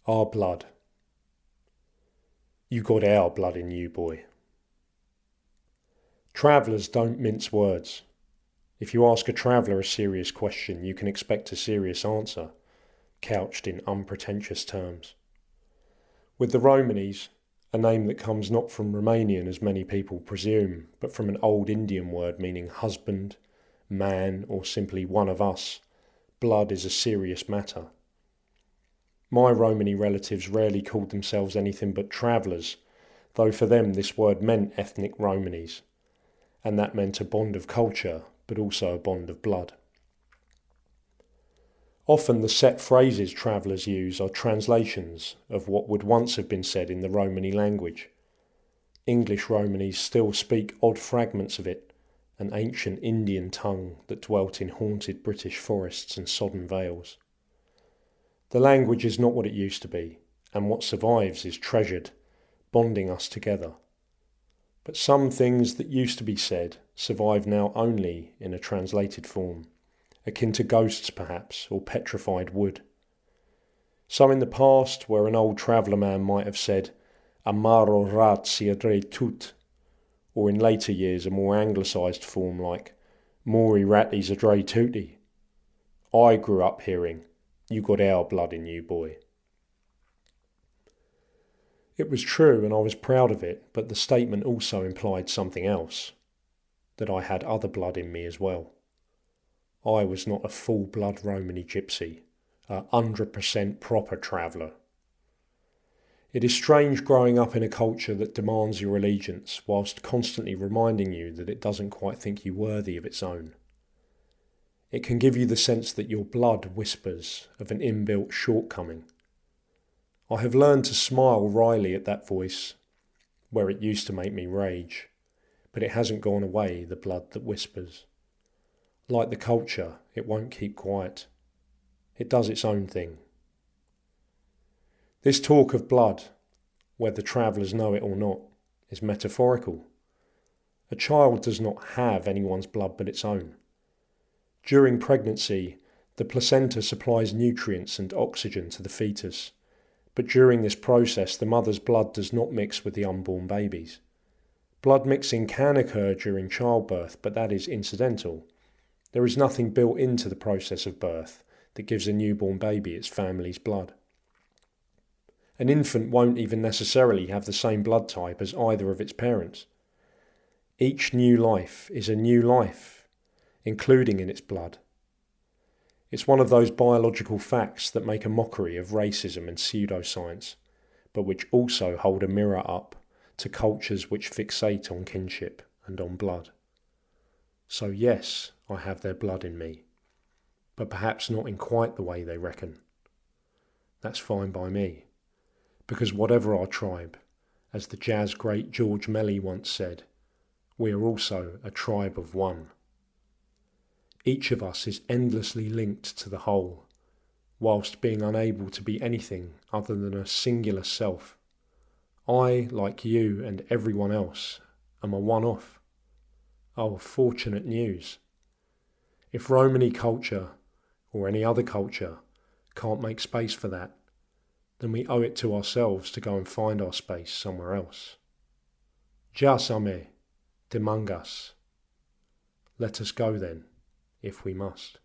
Our blood. You got our blood in you, boy. Travellers don't mince words. If you ask a traveller a serious question, you can expect a serious answer, couched in unpretentious terms. With the Romanis, a name that comes not from Romanian as many people presume, but from an old Indian word meaning husband, man, or simply one of us, blood is a serious matter. My Romani relatives rarely called themselves anything but travellers, though for them this word meant ethnic Romanis, and that meant a bond of culture, but also a bond of blood. Often the set phrases travellers use are translations of what would once have been said in the Romani language. English Romanis still speak odd fragments of it, an ancient Indian tongue that dwelt in haunted British forests and sodden vales. The language is not what it used to be, and what survives is treasured, bonding us together. But some things that used to be said survive now only in a translated form, akin to ghosts perhaps, or petrified wood. So in the past, where an old traveller man might have said, Amaro rat si adre tut, or in later years a more anglicised form like, Mori ratties adre tutti, I grew up hearing, you got our blood in you, boy. It was true and I was proud of it, but the statement also implied something else, that I had other blood in me as well. I was not a full-blood Romani gypsy, a 100% proper traveller. It is strange growing up in a culture that demands your allegiance whilst constantly reminding you that it doesn't quite think you worthy of its own. It can give you the sense that your blood whispers of an inbuilt shortcoming. I have learned to smile wryly at that voice, where it used to make me rage, but it hasn't gone away, the blood that whispers. Like the culture, it won't keep quiet. It does its own thing. This talk of blood, whether travellers know it or not, is metaphorical. A child does not have anyone's blood but its own. During pregnancy, the placenta supplies nutrients and oxygen to the fetus, but during this process the mother's blood does not mix with the unborn baby's. Blood mixing can occur during childbirth, but that is incidental. There is nothing built into the process of birth that gives a newborn baby its family's blood. An infant won't even necessarily have the same blood type as either of its parents. Each new life is a new life, including in its blood. It's one of those biological facts that make a mockery of racism and pseudoscience, but which also hold a mirror up to cultures which fixate on kinship and on blood. So yes, I have their blood in me, but perhaps not in quite the way they reckon. That's fine by me, because whatever our tribe, as the jazz great George Melly once said, we are also a tribe of one. Each of us is endlessly linked to the whole, whilst being unable to be anything other than a singular self. I, like you and everyone else, am a one-off. Oh, fortunate news. If Romani culture, or any other culture, can't make space for that, then we owe it to ourselves to go and find our space somewhere else. Jasame, demangas. Let us go then, if we must.